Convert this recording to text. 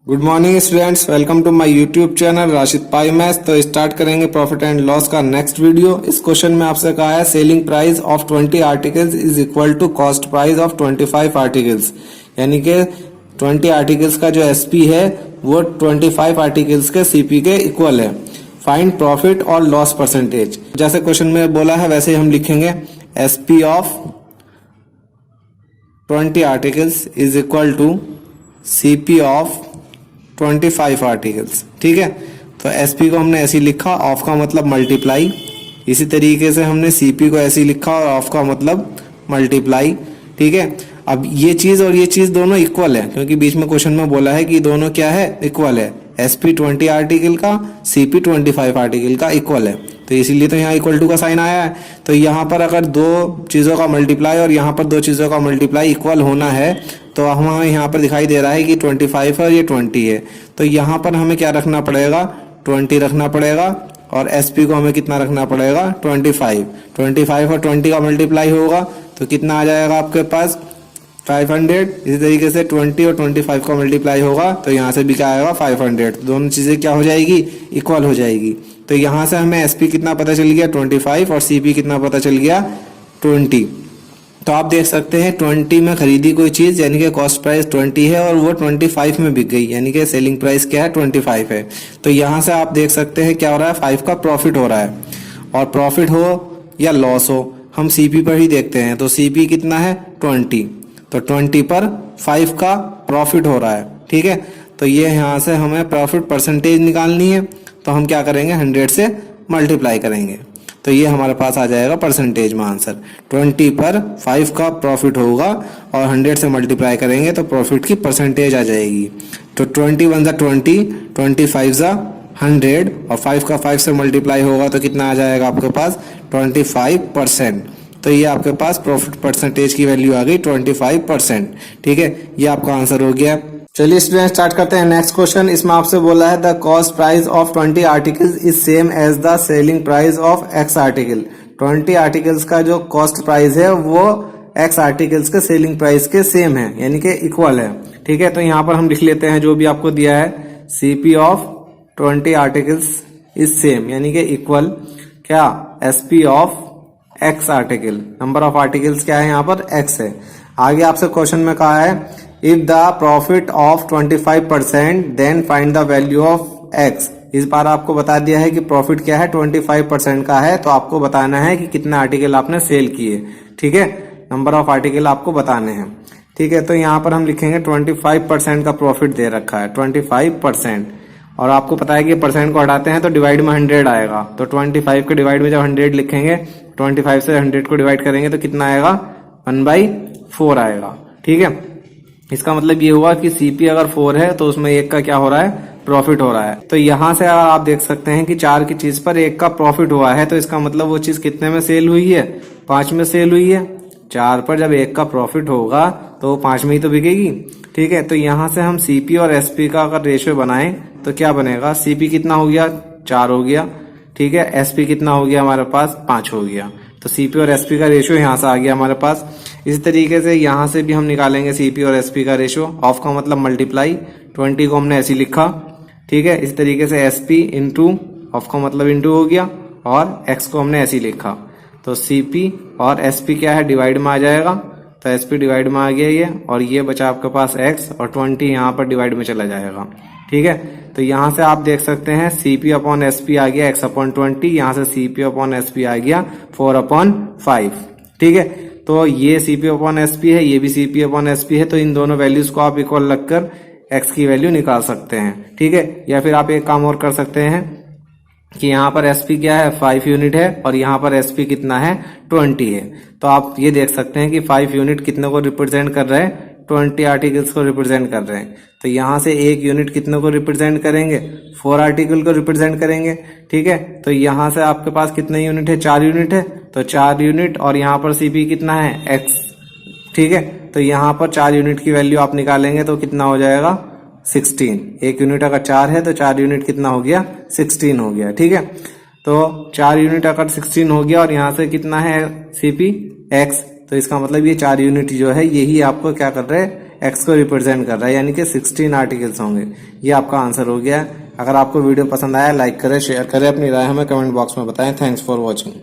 Good morning students, welcome to my YouTube channel Rashid Pai maths. तो start करेंगे profit and loss का next video. इस question में आपसे कहा है selling price of 20 articles is equal to cost price of 25 articles, यानी कि 20 आर्टिकल्स का जो एसपी है वो 25 आर्टिकल्स के सीपी के इक्वल है। फाइंड प्रॉफिट और लॉस परसेंटेज। जैसे क्वेश्चन में बोला है वैसे ही हम लिखेंगे SP of 20 articles is equal to CP of 25 articles. ठीक है, तो एसपी को हमने ऐसे लिखा, ऑफ का मतलब मल्टीप्लाई। इसी तरीके से हमने सीपी को ऐसे लिखा और ऑफ का मतलब मल्टीप्लाई। ठीक है, अब ये चीज और ये चीज दोनों इक्वल है, क्योंकि बीच में क्वेश्चन में बोला है कि दोनों क्या है, इक्वल है। एसपी 20 आर्टिकल का सीपी 25 आर्टिकल का इक्वल है, तो इसीलिए तो यहाँ इक्वल टू का साइन आया है। तो यहाँ पर अगर दो चीजों का मल्टीप्लाई और यहाँ पर दो चीजों का मल्टीप्लाई इक्वल होना है तो हमें यहाँ पर दिखाई दे रहा है कि 25 है और ये 20 है, तो यहाँ पर हमें क्या रखना पड़ेगा, 20 रखना पड़ेगा। और एसपी को हमें कितना रखना पड़ेगा, 25। 25 और 20 का मल्टीप्लाई होगा तो कितना आ जाएगा आपके पास, 500। इसी तरीके से 20 और 25 का मल्टीप्लाई होगा तो यहाँ से भी क्या आएगा, 500। दोनों चीजें क्या हो जाएगी, इक्वल हो जाएगी। तो यहाँ से हमें एसपी कितना पता चल गया, 25, और सीपी कितना पता चल गया, 20। तो आप देख सकते हैं 20 में खरीदी कोई चीज, यानी कि कॉस्ट प्राइस 20 है और वो 25 में बिक गई, यानी कि सेलिंग प्राइस क्या है, 25 है। तो यहाँ से आप देख सकते हैं क्या हो रहा है, 5 का प्रॉफिट हो रहा है। और प्रॉफिट हो या लॉस हो, हम सीपी पर ही देखते हैं। तो सीपी कितना है, 20, तो 20 पर 5 का प्रॉफिट हो रहा है। ठीक है, तो ये यहाँ से हमें प्रॉफिट परसेंटेज निकालनी है, तो हम क्या करेंगे, 100 से मल्टीप्लाई करेंगे, तो ये हमारे पास आ जाएगा परसेंटेज में आंसर। 20 पर 5 का प्रॉफिट होगा और 100 से मल्टीप्लाई करेंगे तो प्रॉफिट की परसेंटेज आ जाएगी। तो 21 × 20, 25 × 100, और 5 का 5 से मल्टीप्लाई होगा तो कितना आ जाएगा आपके पास, 25%। तो ये आपके पास प्रॉफिट परसेंटेज की वैल्यू आ गई 25%। ठीक है, ये आपका आंसर हो गया। चलिए स्टूडेंट स्टार्ट करते हैं नेक्स्ट क्वेश्चन। इसमें आपसे बोला है the cost price of 20 articles is same as the selling price of X article. 20 articles का जो कॉस्ट प्राइस है वो एक्स आर्टिकल्स के सेलिंग प्राइस के सेम है, यानी कि इक्वल है। ठीक है, तो यहाँ पर हम लिख लेते हैं जो भी आपको दिया है, CP of 20 articles is same, यानी कि इक्वल क्या, SP of X article. Number of articles क्या है, यहाँ पर एक्स है। आगे आपसे क्वेश्चन में कहा है if the profit of 25% then find the value of X. इस बार आपको बता दिया है कि प्रॉफिट क्या है, 25% का है, तो आपको बताना है कि कितने आर्टिकल आपने सेल किए। ठीक है, नंबर ऑफ आर्टिकल आपको बताने हैं। ठीक है, तो यहाँ पर हम लिखेंगे 25% का प्रॉफिट दे रखा है, 25%। और आपको पता है कि परसेंट को हटाते हैं तो डिवाइड में 100 आएगा, तो 25 के डिवाइड में जब 100 लिखेंगे, 25 से 100 को डिवाइड करेंगे तो कितना आएगा, 1/4 आएगा। ठीक है, इसका मतलब ये हुआ कि सीपी अगर 4 है तो उसमें 1 का क्या हो रहा है, प्रॉफिट हो रहा है। तो यहाँ से आप देख सकते हैं कि 4 की चीज पर 1 का प्रॉफिट हुआ है, तो इसका मतलब वो चीज कितने में सेल हुई है, 5 में सेल हुई है। 4 पर जब 1 का प्रॉफिट होगा तो 5 में ही तो बिकेगी। ठीक है, तो यहाँ से हम सीपी और एसपी का अगर रेशियो बनाएं तो क्या बनेगा, सीपी कितना हो गया, 4 हो गया। ठीक है, एसपी कितना हो गया हमारे पास, 5 हो गया। तो सीपी और एसपी का रेशियो यहाँ से आ गया हमारे पास। इसी तरीके से यहाँ से भी हम निकालेंगे सीपी और एसपी का रेशियो। ऑफ का मतलब मल्टीप्लाई, 20 को हमने ऐसे लिखा। ठीक है, इसी तरीके से एसपी इंटू, ऑफ का मतलब इंटू हो गया, और एक्स को हमने ऐसे लिखा। तो सीपी और एसपी क्या है, डिवाइड में आ जाएगा, तो एसपी डिवाइड में आ गया ये, और ये बचा आपके पास एक्स, और 20 यहाँ पर डिवाइड में चला जाएगा। ठीक है, तो यहाँ से आप देख सकते हैं सीपी अपॉन एसपी आ गया x/20, यहाँ से सीपी अपॉन एसपी आ गया 4/5। ठीक है, तो ये सीपी अपॉन एसपी है, ये भी सीपी अपॉन एसपी है, तो इन दोनों वैल्यूज को आप इक्वल रखकर एक्स की वैल्यू निकाल सकते हैं। ठीक है, या फिर आप एक काम और कर सकते हैं कि यहाँ पर एसपी क्या है, 5 यूनिट है, और यहाँ पर एसपी कितना है, 20 है। तो आप ये देख सकते हैं कि 5 यूनिट कितने को रिप्रेजेंट कर रहे हैं, 20 आर्टिकल्स को रिप्रेजेंट कर रहे हैं। तो यहाँ से 1 यूनिट कितने को रिप्रेजेंट करेंगे, 4 आर्टिकल को रिप्रेजेंट करेंगे। ठीक है, तो यहाँ से आपके पास कितने यूनिट है, 4 यूनिट है, तो 4 यूनिट, और यहाँ पर सीपी कितना है, एक्स। ठीक है, तो यहाँ पर 4 यूनिट की वैल्यू आप निकालेंगे तो कितना हो जाएगा, 16। 1 यूनिट अगर 4 है तो 4 यूनिट कितना हो गया, 16 हो गया। ठीक है, तो 4 यूनिट अगर 16 हो गया, और यहाँ से कितना है सीपी, एक्स, तो इसका मतलब ये 4 यूनिट जो है यही आपको क्या कर रहे हैं, एक्स को रिप्रेजेंट कर रहा है, यानी कि 16 आर्टिकल्स होंगे। ये आपका आंसर हो गया। अगर आपको वीडियो पसंद आया लाइक करें, शेयर करें, अपनी राय हमें कमेंट बॉक्स में बताएं। Thanks for watching.